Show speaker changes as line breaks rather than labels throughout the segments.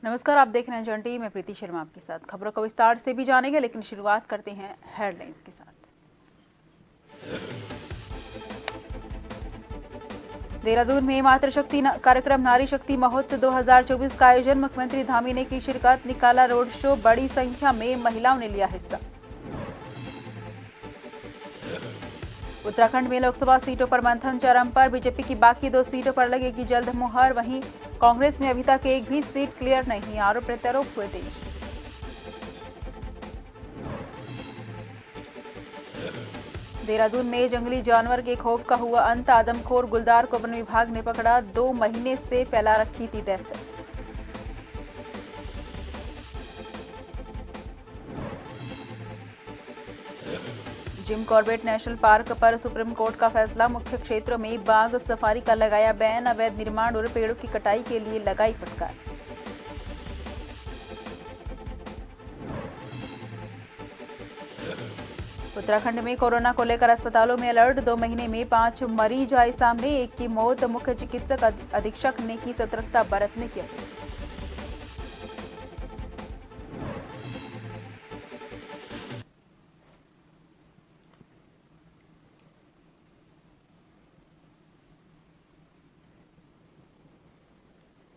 नमस्कार, आप देख रहे हैं जन टीवी। मैं प्रीति शर्मा आपके साथ। खबरों को विस्तार से भी जानेंगे, लेकिन शुरुआत करते हैं हेडलाइंस के साथ। देहरादून में मातृशक्ति कार्यक्रम नारी शक्ति महोत्सव 2024 का आयोजन। मुख्यमंत्री धामी ने की शिरकत, निकाला रोड शो। बड़ी संख्या में महिलाओं ने लिया हिस्सा। उत्तराखंड में लोकसभा सीटों पर मंथन चरम पर। बीजेपी की बाकी 2 सीटों पर लगेगी जल्द मुहर। वहीं कांग्रेस में अभी तक एक भी सीट क्लियर नहीं। आरोप प्रत्यारोप हुए तेज। देहरादून में जंगली जानवर के खौफ का हुआ अंत। आदमखोर गुलदार को वन विभाग ने पकड़ा। 2 महीने से फैला रखी थी दहशत। जिम कॉर्बेट नेशनल पार्क पर सुप्रीम कोर्ट का फैसला। मुख्य क्षेत्रों में बाघ सफारी का लगाया बैन। अवैध निर्माण और पेड़ों की कटाई के लिए लगाई फटकार। उत्तराखंड में कोरोना को लेकर अस्पतालों में अलर्ट। 2 महीने में 5 मरीज आए सामने, 1 की मौत। मुख्य चिकित्सक अधीक्षक ने की सतर्कता बरतने की अपील।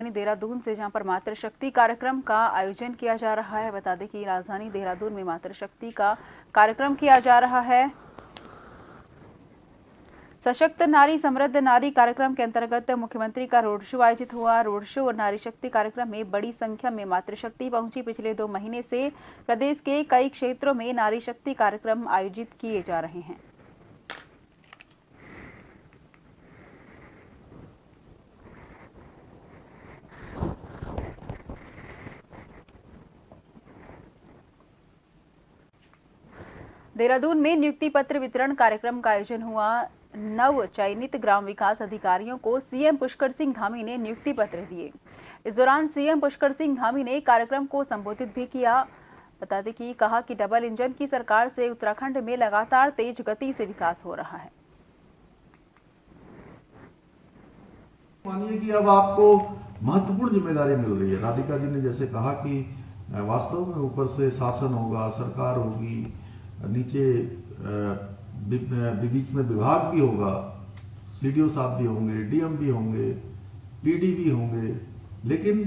देहरादून से, जहां पर मातृशक्ति कार्यक्रम का आयोजन किया जा रहा है। बता दें कि राजधानी देहरादून में मातृशक्ति का कार्यक्रम किया जा रहा है। सशक्त नारी समृद्ध नारी कार्यक्रम के अंतर्गत मुख्यमंत्री का रोड शो आयोजित हुआ। रोड शो और नारी शक्ति कार्यक्रम में बड़ी संख्या में मातृशक्ति पहुंची। पिछले 2 महीने से प्रदेश के कई क्षेत्रों में नारी शक्ति कार्यक्रम आयोजित किए जा रहे हैं। देहरादून में नियुक्ति पत्र वितरण कार्यक्रम का आयोजन हुआ। नव चयनित ग्राम विकास अधिकारियों को सीएम पुष्कर सिंह धामी ने नियुक्ति पत्र दिए। इस दौरान सीएम पुष्कर सिंह धामी ने कार्यक्रम को संबोधित भी किया। बता दें कि कहा कि डबल इंजन की सरकार से उत्तराखंड में लगातार तेज गति से विकास हो रहा है।
मानिए कि अब आपको महत्वपूर्ण जिम्मेदारी मिल रही है। राधिका जी ने जैसे कहा कि वास्तव में ऊपर से शासन होगा, सरकार होगी, नीचे बीच में विभाग भी होगा, सीडीओ साहब भी होंगे, डीएम भी होंगे, पीडी भी होंगे, लेकिन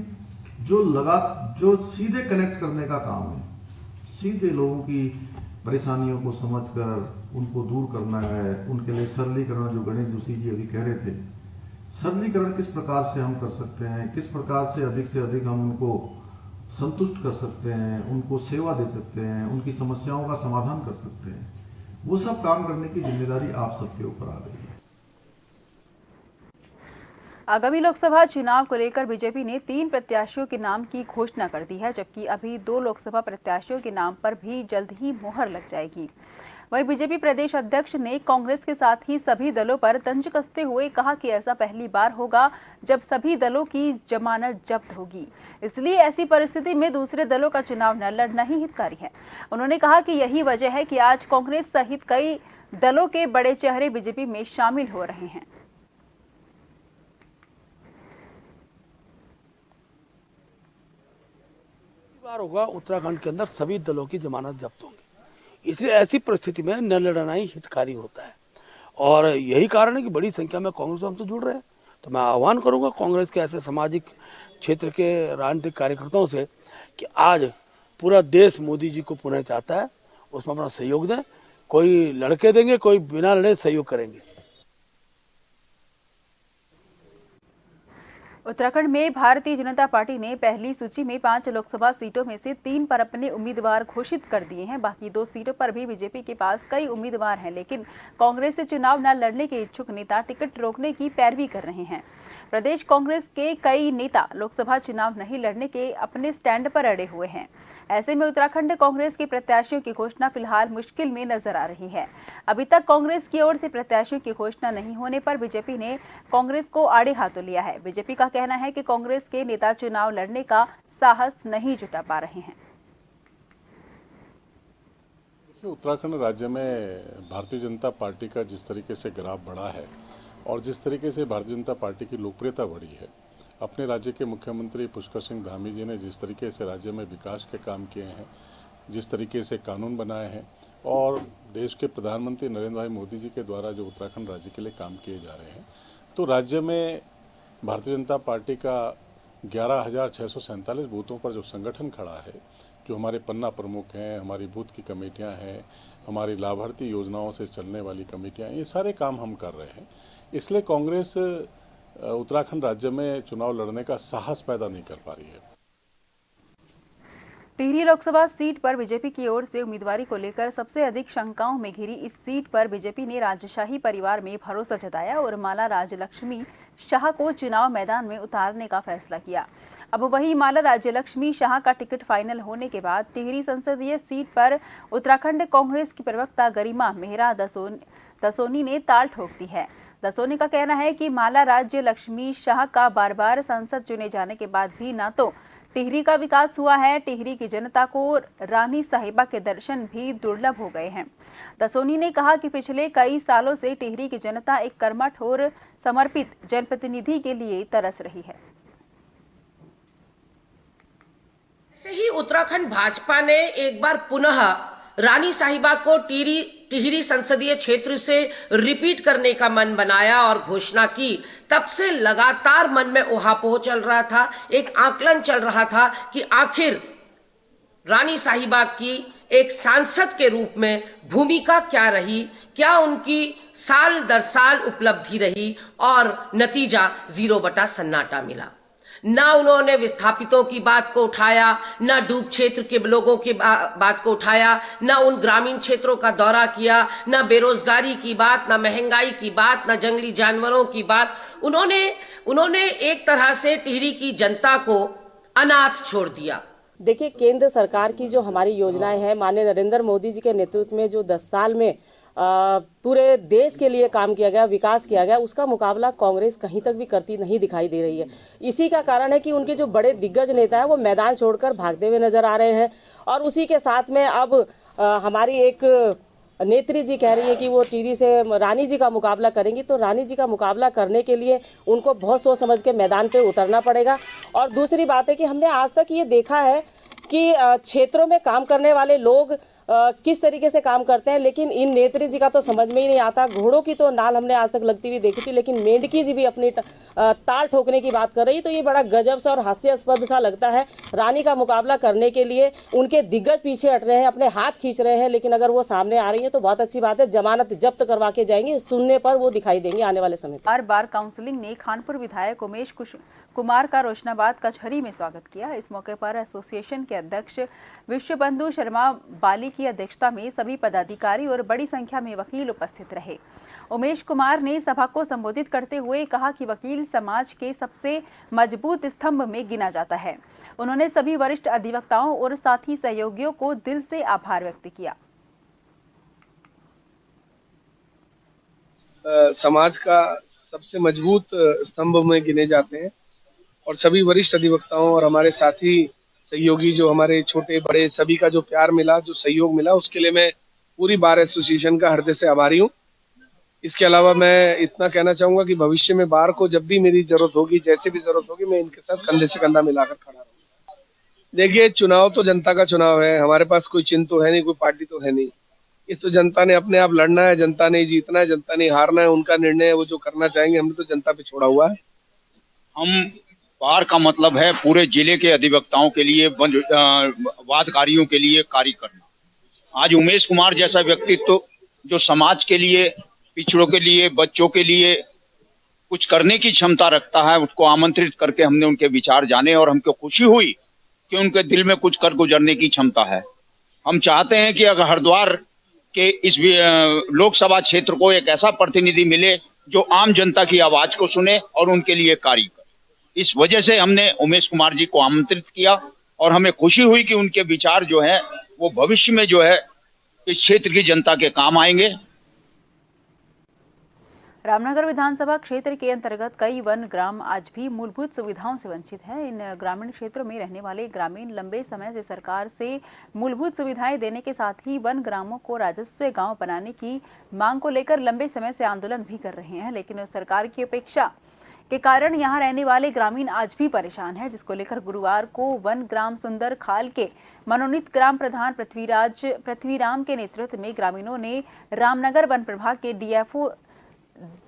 जो सीधे कनेक्ट करने का काम है, सीधे लोगों की परेशानियों को समझकर उनको दूर करना है। उनके लिए सरलीकरण, जो गणेश जोशी जी अभी कह रहे थे, सरलीकरण किस प्रकार से हम कर सकते हैं, किस प्रकार से अधिक हम उनको संतुष्ट कर सकते हैं, उनको सेवा दे सकते हैं, उनकी समस्याओं का समाधान कर सकते हैं, वो सब काम करने की जिम्मेदारी आप सबके ऊपर आ गई है।
आगामी लोकसभा चुनाव को लेकर बीजेपी ने 3 प्रत्याशियों के नाम की घोषणा कर दी है, जबकि अभी 2 लोकसभा प्रत्याशियों के नाम पर भी जल्द ही मुहर लग जाएगी। वहीं बीजेपी प्रदेश अध्यक्ष ने कांग्रेस के साथ ही सभी दलों पर तंज कसते हुए कहा कि ऐसा पहली बार होगा जब सभी दलों की जमानत जब्त होगी, इसलिए ऐसी परिस्थिति में दूसरे दलों का चुनाव न लड़ना ही हितकारी है। उन्होंने कहा कि यही वजह है कि आज कांग्रेस सहित कई दलों के बड़े चेहरे बीजेपी में शामिल हो रहे हैं।
बार होगा उत्तराखंड के अंदर सभी दलों की जमानत जब्त होंगी, इसलिए ऐसी परिस्थिति में न लड़ना ही हितकारी होता है। और यही कारण है कि बड़ी संख्या में कांग्रेस हमसे जुड़ रहे हैं। तो मैं आह्वान करूंगा कांग्रेस के ऐसे सामाजिक क्षेत्र के राजनीतिक कार्यकर्ताओं से कि आज पूरा देश मोदी जी को पुनः चाहता है, उसमें अपना सहयोग दें। कोई लड़के देंगे, कोई बिना लड़े सहयोग करेंगे।
उत्तराखंड में भारतीय जनता पार्टी ने पहली सूची में 5 लोकसभा सीटों में से 3 पर अपने उम्मीदवार घोषित कर दिए हैं। बाकी 2 सीटों पर भी बीजेपी के पास कई उम्मीदवार हैं, लेकिन कांग्रेस से चुनाव न लड़ने के इच्छुक नेता टिकट रोकने की पैरवी कर रहे हैं। प्रदेश कांग्रेस के कई नेता लोकसभा चुनाव नहीं लड़ने के अपने स्टैंड पर अड़े हुए हैं। ऐसे में उत्तराखंड कांग्रेस के प्रत्याशियों की घोषणा फिलहाल मुश्किल में नजर आ रही है। अभी तक कांग्रेस की ओर से प्रत्याशियों की घोषणा नहीं होने पर बीजेपी ने कांग्रेस को आड़े हाथों लिया है। बीजेपी का कहना है कि कांग्रेस के नेता चुनाव लड़ने का साहस नहीं जुटा पा रहे हैं।
उत्तराखंड राज्य में भारतीय जनता पार्टी का जिस तरीके से ग्राफ बढ़ा है और जिस तरीके से भारतीय जनता पार्टी की लोकप्रियता बढ़ी है, अपने राज्य के मुख्यमंत्री पुष्कर सिंह धामी जी ने जिस तरीके से राज्य में विकास के काम किए हैं, जिस तरीके से कानून बनाए हैं और देश के प्रधानमंत्री नरेंद्र भाई मोदी जी के द्वारा जो उत्तराखंड राज्य के लिए काम किए जा रहे हैं, तो राज्य में भारतीय जनता पार्टी का 11,647 बूथों पर जो संगठन खड़ा है, जो हमारे पन्ना प्रमुख हैं, हमारी बूथ की कमेटियां हैं, हमारी लाभार्थी योजनाओं से चलने वाली कमेटियां, ये सारे काम हम कर रहे हैं। इसलिए कांग्रेस उत्तराखंड राज्य में चुनाव लड़ने का साहस पैदा नहीं कर पा रही है।
टिहरी लोकसभा सीट पर बीजेपी की ओर से उम्मीदवारी को लेकर सबसे अधिक शंकाओं में घिरी इस सीट पर बीजेपी ने राजशाही परिवार में भरोसा जताया और माला राज्यलक्ष्मी शाह को चुनाव मैदान में उतारने का फैसला किया। अब वही माला राज्यलक्ष्मी शाह का टिकट फाइनल होने के बाद टिहरी संसदीय सीट पर उत्तराखंड कांग्रेस की प्रवक्ता गरिमा मेहरा दसोनी ने ताल ठोक दी है। दसोनी का कहना है कि माला राज्यलक्ष्मी शाह का बार बार सांसद चुने जाने के बाद भी न तो टिहरी का विकास हुआ है, टिहरी की जनता को रानी साहिबा के दर्शन भी दुर्लभ हो गए हैं। दसोनी ने कहा कि पिछले कई सालों से टिहरी की जनता एक कर्मठ और समर्पित जनप्रतिनिधि के लिए तरस रही है।
ऐसे ही उत्तराखंड भाजपा ने एक बार पुनः रानी साहिबा को टिहरी संसदीय क्षेत्र से रिपीट करने का मन बनाया और घोषणा की। तब से लगातार मन में उहापोह चल रहा था, एक आकलन चल रहा था कि आखिर रानी साहिबा की एक सांसद के रूप में भूमिका क्या रही, क्या उनकी साल दर साल उपलब्धि रही, और नतीजा 0 सन्नाटा मिला। ना उन्होंने विस्थापितों की बात को उठाया, ना डूब क्षेत्र के लोगों की बात को उठाया, ना उन ग्रामीण क्षेत्रों का दौरा किया, ना बेरोजगारी की बात, ना महंगाई की बात, ना जंगली जानवरों की बात। उन्होंने एक तरह से टिहरी की जनता को अनाथ छोड़ दिया।
देखिए, केंद्र सरकार की जो हमारी योजनाएं हैं, माननीय नरेंद्र मोदी जी के नेतृत्व में जो 10 साल में पूरे देश के लिए काम किया गया, विकास किया गया, उसका मुकाबला कांग्रेस कहीं तक भी करती नहीं दिखाई दे रही है। इसी का कारण है कि उनके जो बड़े दिग्गज नेता हैं वो मैदान छोड़कर भागते हुए नजर आ रहे हैं। और उसी के साथ में अब हमारी एक नेत्री जी कह रही है कि वो टिहरी से रानी जी का मुकाबला करेंगी, तो रानी जी का मुकाबला करने के लिए उनको बहुत सोच समझ के मैदान पे उतरना पड़ेगा। और दूसरी बात है कि हमने आज तक ये देखा है कि क्षेत्रों में काम करने वाले लोग किस तरीके से काम करते हैं, लेकिन इन नेत्री जी का तो समझ में ही नहीं आता। घोड़ों की तो नाल हमने आज तक लगती हुई देखी थी, लेकिन मेंढकी जी भी अपनी ताल ठोकने की बात कर रही, तो ये बड़ा गजब सा और हास्यास्पद सा लगता है। रानी का मुकाबला करने के लिए उनके दिग्गज पीछे हट रहे हैं, अपने हाथ खींच रहे हैं, लेकिन अगर वो सामने आ रही है तो बहुत अच्छी बात है। जमानत जब्त करवा के जाएंगे, सुनने पर वो दिखाई देंगे आने वाले समय पर।
बार काउंसिलिंग ने खानपुर विधायक उमेश कुमार का रोशनाबाद कचहरी में स्वागत किया। इस मौके पर एसोसिएशन के अध्यक्ष विश्वबंधु शर्मा बाली की अध्यक्षता में सभी पदाधिकारी और बड़ी संख्या में वकील उपस्थित रहे। उमेश कुमार ने सभा को संबोधित करते हुए कहा कि वकील समाज के सबसे मजबूत स्तंभ में गिना जाता है। उन्होंने सभी वरिष्ठ अधिवक्ताओं और साथी सहयोगियों को दिल से आभार व्यक्त किया।
समाज का सबसे मजबूत स्तंभ में गिने जाते हैं और सभी वरिष्ठ अधिवक्ताओं और हमारे साथी सहयोगी, जो हमारे छोटे बड़े सभी का जो प्यार मिला, जो सहयोग मिला, उसके लिए मैं पूरी बार एसोसिएशन का हृदय से आभारी हूँ। इसके अलावा मैं इतना कहना चाहूंगा कि भविष्य में बार को जब भी मेरी जरूरत होगी, जैसे भी जरूरत होगी, मैं इनके साथ कंधे से कंधा मिलाकर खड़ा रहूंगा। देखिए, चुनाव तो जनता का चुनाव है, हमारे पास कोई चिन्ह तो है नहीं, कोई पार्टी तो है नहीं। ये तो जनता ने अपने आप लड़ना है, जनता ने जीतना है, जनता ने हारना है, उनका निर्णय है, वो जो करना चाहेंगे। हमने तो जनता पे छोड़ा हुआ है।
हम बार का मतलब है पूरे जिले के अधिवक्ताओं के लिए, वादकारियों के लिए कार्य करना। आज उमेश कुमार जैसा व्यक्तित्व जो समाज के लिए, पिछड़ों के लिए, बच्चों के लिए कुछ करने की क्षमता रखता है, उसको आमंत्रित करके हमने उनके विचार जाने और हमको खुशी हुई कि उनके दिल में कुछ कर गुजरने की क्षमता है। हम चाहते हैं कि अगर हरिद्वार के इस लोकसभा क्षेत्र को एक ऐसा प्रतिनिधि मिले जो आम जनता की आवाज को सुने और उनके लिए कार्य करे। इस वजह से हमने उमेश कुमार जी को आमंत्रित किया और हमें खुशी हुई कि उनके विचार जो है वो भविष्य में जो है इस क्षेत्र की जनता के काम आएंगे।
रामनगर विधानसभा क्षेत्र के अंतर्गत कई वन ग्राम आज भी मूलभूत सुविधाओं से वंचित हैं। इन ग्रामीण क्षेत्रों में रहने वाले ग्रामीण लंबे समय से सरकार से मूलभूत सुविधाएं देने के साथ ही वन ग्रामों को राजस्व गांव बनाने की मांग को लेकर लंबे समय से आंदोलन भी कर रहे हैं, लेकिन सरकार की अपेक्षा के कारण यहां रहने वाले ग्रामीण आज भी परेशान हैं, जिसको लेकर गुरुवार को वन ग्राम सुंदर खाल के मनोनीत ग्राम प्रधान पृथ्वीराम के नेतृत्व में ग्रामीणों ने रामनगर वन प्रभाग के डीएफओ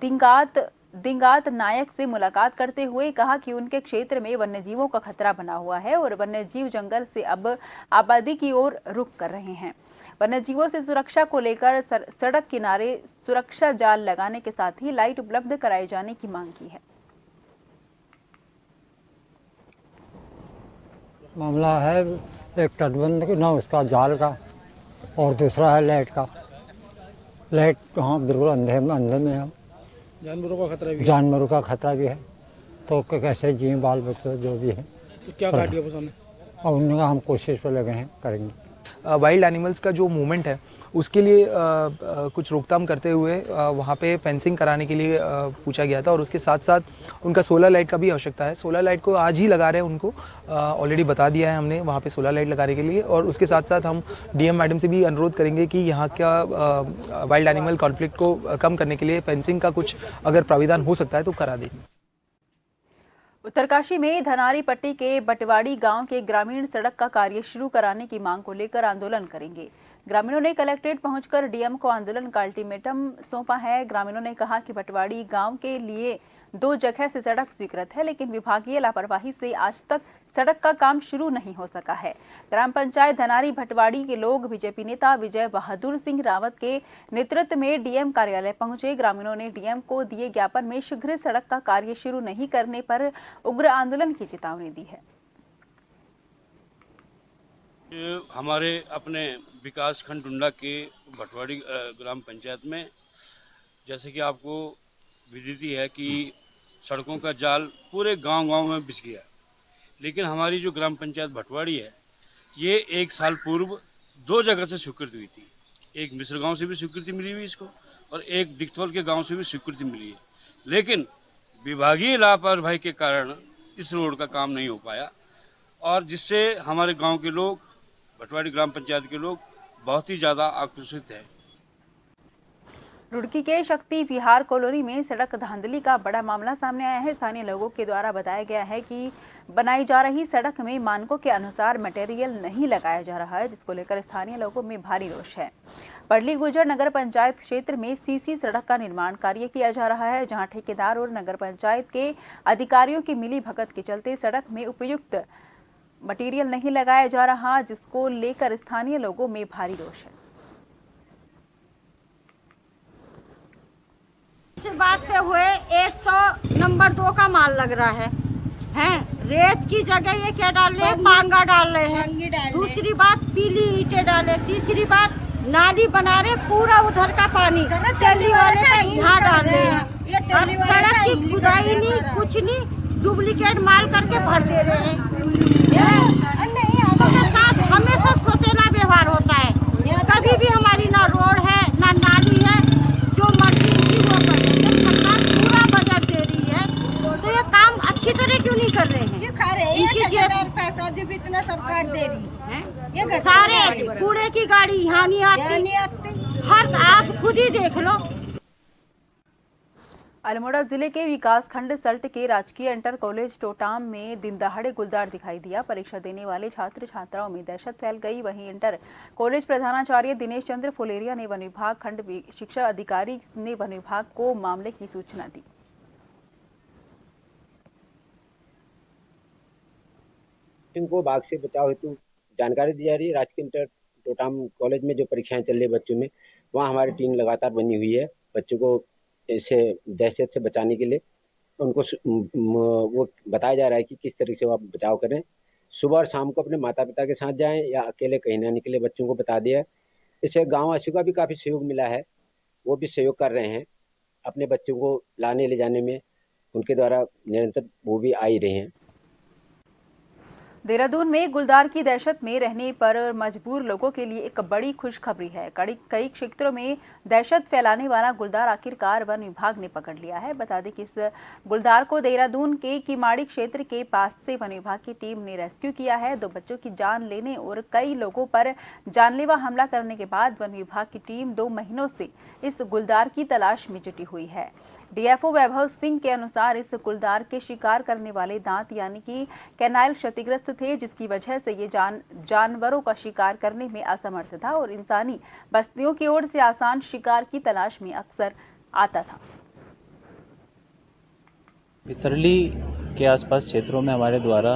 दिंगात नायक से मुलाकात करते हुए कहा कि उनके क्षेत्र में वन्यजीवों का खतरा बना हुआ है और वन्यजीव जंगल से अब आबादी की ओर रुख कर रहे हैं। वन्यजीवों से सुरक्षा को लेकर सड़क किनारे सुरक्षा जाल लगाने के साथ ही लाइट उपलब्ध कराए जाने की मांग की है।
मामला है एक तटबंध ना उसका जाल का और दूसरा है लाइट का। लाइट हाँ बिल्कुल अंधे में हम जानवरों का खतरा भी है, तो कैसे जिए बाल बच्चे जो भी है।
तो क्या कहा डीएफओ ने?
और उन्होंने हम कोशिश पर लगे हैं, करेंगे।
वाइल्ड एनिमल्स का जो मूवमेंट है उसके लिए कुछ रोकथाम करते हुए वहाँ पे फेंसिंग कराने के लिए पूछा गया था और उसके साथ साथ उनका सोलर लाइट का भी आवश्यकता है। सोलर लाइट को आज ही लगा रहे हैं, उनको ऑलरेडी बता दिया है हमने वहाँ पे सोलर लाइट लगाने के लिए। और उसके साथ साथ हम डीएम मैडम से भी अनुरोध करेंगे कि यहाँ का वाइल्ड एनिमल कॉन्फ्लिक्ट को कम करने के लिए फेंसिंग का कुछ अगर प्राविधान हो सकता है तो करा दें।
उत्तरकाशी में धनारी पट्टी के बटवाड़ी गांव के ग्रामीण सड़क का कार्य शुरू कराने की मांग को लेकर आंदोलन करेंगे। ग्रामीणों ने कलेक्ट्रेट पहुंचकर डीएम को आंदोलन का अल्टीमेटम सौंपा है। ग्रामीणों ने कहा कि बटवाड़ी गांव के लिए 2 जगह से सड़क स्वीकृत है, लेकिन विभागीय लापरवाही से आज तक सड़क का काम शुरू नहीं हो सका है। ग्राम पंचायत धनारी भटवाड़ी के लोग बीजेपी नेता विजय बहादुर सिंह रावत के नेतृत्व में डीएम कार्यालय पहुंचे। ग्रामीणों ने डीएम को दिए ज्ञापन में शीघ्र सड़क का कार्य शुरू नहीं करने पर उग्र आंदोलन की चेतावनी दी है।
हमारे अपने विकास खंड डुंडा के भटवाड़ी ग्राम पंचायत में जैसे कि आपको विदित है कि सड़कों का जाल पूरे गांव-गांव में बिछ गया, लेकिन हमारी जो ग्राम पंचायत भटवाड़ी है ये 1 साल पूर्व 2 जगह से स्वीकृति हुई थी। एक मिश्र गांव से भी स्वीकृति मिली हुई इसको और एक दिक्थौल के गांव से भी स्वीकृति मिली है, लेकिन विभागीय लापरवाही के कारण इस रोड का काम नहीं हो पाया और जिससे हमारे गांव के लोग, भटवाड़ी ग्राम पंचायत के लोग बहुत ही ज़्यादा आक्रोशित हैं।
रुड़की के शक्ति विहार कॉलोनी में सड़क धांधली का बड़ा मामला सामने आया है। स्थानीय लोगों के द्वारा बताया गया है कि बनाई जा रही सड़क में मानकों के अनुसार मटेरियल नहीं लगाया जा रहा है, जिसको लेकर स्थानीय लोगों में भारी रोष है। पडली गुजर नगर पंचायत क्षेत्र में सीसी सड़क का निर्माण कार्य किया जा रहा है, जहां ठेकेदार और नगर पंचायत के अधिकारियों की मिली भगत के चलते सड़क में उपयुक्त मटेरियल नहीं लगाया जा रहा, जिसको लेकर स्थानीय लोगों में भारी रोष है।
इस बात पे हुए 100 नंबर 2 का माल लग रहा है रेत की जगह ये क्या डाल रहे हैं, पांगा डाल रहे हैं। दूसरी बात पीली ईंटें डाले। तीसरी बात नाली बना रहे, पूरा उधर का पानी टैली वाले का यहाँ डाल रहे हैं और सड़क की खुदाई नहीं, कुछ नहीं, डुप्लीकेट माल करके भर दे रहे हैं। उनके साथ हमेशा सौतेला व्यवहार होता है। कभी भी हमारी ना रोड है ना नाली है, जो मर्जी वो कर रहे हैं। सरकार पूरा बजट दे रही है तो ये काम अच्छी तरह क्यों नहीं कर रहे हैं?
पैसा जब इतना सरकार दे रही है,
सारे कूड़े की गाड़ी यहाँ नहीं आती। हर आप खुद ही देख लो।
अल्मोड़ा जिले के विकास खंड सल्ट के राजकीय इंटर कॉलेज टोटाम में दिन दहाड़े गुलदार दिखाई दिया। परीक्षा देने वाले छात्र छात्राओं में दहशत फैल गई। वहीं इंटर कॉलेज प्रधानाचार्य दिनेश चंद्र फुलेरिया ने वन विभाग खंड शिक्षा अधिकारी ने वन विभाग को मामले की सूचना दी।
इनको बाघ से बचाव हेतु जानकारी दी जा रही है। राजकीय इंटर टोटाम कॉलेज में जो परीक्षाएं चल रही है बच्चों में, वहाँ हमारी टीम लगातार बनी हुई है। बच्चों को इससे दहशत से बचाने के लिए उनको वो बताया जा रहा है कि किस तरीके से वो आप बचाव करें। सुबह और शाम को अपने माता पिता के साथ जाएं या अकेले कहीं ना निकले, बच्चों को बता दिया है। इससे गाँव वासियों का भी काफ़ी सहयोग मिला है, वो भी सहयोग कर रहे हैं अपने बच्चों को लाने ले जाने में। उनके द्वारा निरंतर वो भी आ ही रहे हैं।
देहरादून में गुलदार की दहशत में रहने पर मजबूर लोगों के लिए एक बड़ी खुशखबरी है। कई क्षेत्रों में दहशत फैलाने वाला गुलदार आखिरकार वन विभाग ने पकड़ लिया है। बता दें कि इस गुलदार को देहरादून के किमाड़ी क्षेत्र के पास से वन विभाग की टीम ने रेस्क्यू किया है। 2 बच्चों की जान लेने और कई लोगों पर जानलेवा हमला करने के बाद वन विभाग की टीम 2 महीनों से इस गुलदार की तलाश में जुटी हुई है। डीएफओ वैभव सिंह के अनुसार इस गुलदार के शिकार करने वाले दांत यानी कि कैनाइल क्षतिग्रस्त थे, जिसकी वजह से ये जानवरों का शिकार करने में असमर्थ था और इंसानी बस्तियों की ओर से आसान शिकार की तलाश में अक्सर आता था।
पितरली के आसपास क्षेत्रों में हमारे द्वारा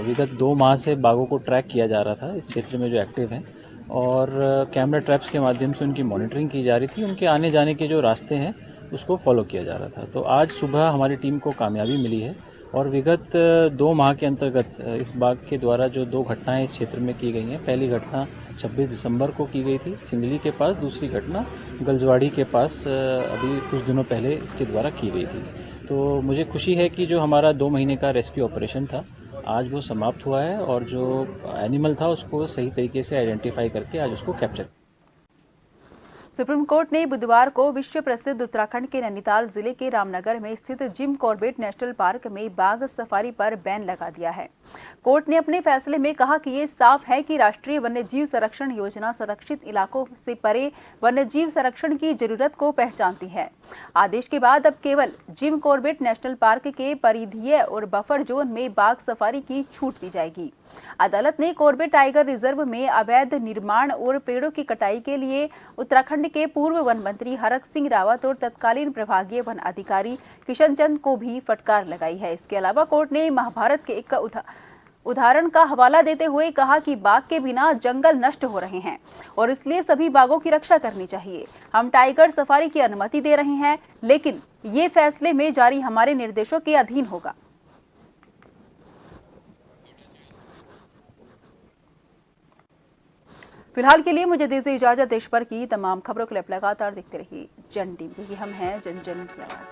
विगत 2 माह से बाघों को ट्रैक किया जा रहा था, इस क्षेत्र में जो एक्टिव हैं, और कैमरा ट्रैप्स के माध्यम से उनकी मॉनिटरिंग की जा रही थी। उनके आने जाने के जो रास्ते हैं उसको फॉलो किया जा रहा था। तो आज सुबह हमारी टीम को कामयाबी मिली है और विगत 2 माह के अंतर्गत इस बाघ के द्वारा जो 2 घटनाएं इस क्षेत्र में की गई हैं। पहली घटना 26 दिसंबर को की गई थी सिंगली के पास, दूसरी घटना गलजवाड़ी के पास अभी कुछ दिनों पहले इसके द्वारा की गई थी। तो मुझे खुशी है कि जो हमारा 2 महीने का रेस्क्यू ऑपरेशन था आज वो समाप्त हुआ है और जो एनिमल था उसको सही तरीके से आइडेंटिफाई करके आज उसको कैप्चर।
सुप्रीम कोर्ट ने बुधवार को विश्व प्रसिद्ध उत्तराखंड के नैनीताल जिले के रामनगर में स्थित जिम कॉर्बेट नेशनल पार्क में बाघ सफारी पर बैन लगा दिया है। कोर्ट ने अपने फैसले में कहा कि ये साफ है कि राष्ट्रीय वन्यजीव संरक्षण योजना संरक्षित इलाकों से परे वन्यजीव संरक्षण की जरूरत को पहचानती है। आदेश के बाद अब केवल जिम कॉर्बेट नेशनल पार्क के परिधीय और बफर जोन में बाघ सफारी की छूट दी जाएगी। अदालत ने कॉर्बेट टाइगर रिजर्व में अवैध निर्माण और पेड़ों की कटाई के लिए उत्तराखंड के पूर्व वन मंत्री हरक सिंह रावत और तत्कालीन प्रभागीय वन अधिकारी किशन चंद को भी फटकार लगाई है। इसके अलावा कोर्ट ने महाभारत के एक उदाहरण का हवाला देते हुए कहा कि बाघ के बिना जंगल नष्ट हो रहे हैं और इसलिए सभी बाघों की रक्षा करनी चाहिए। हम टाइगर सफारी की अनुमति दे रहे हैं, लेकिन ये फैसले में जारी हमारे निर्देशों के अधीन होगा। फिलहाल के लिए मुझे दीजिए इजाजत। देश भर की तमाम खबरों के लिए लगातार देखते रहिए जन टीवी, क्योंकि हम हैं जन जन की आवाज।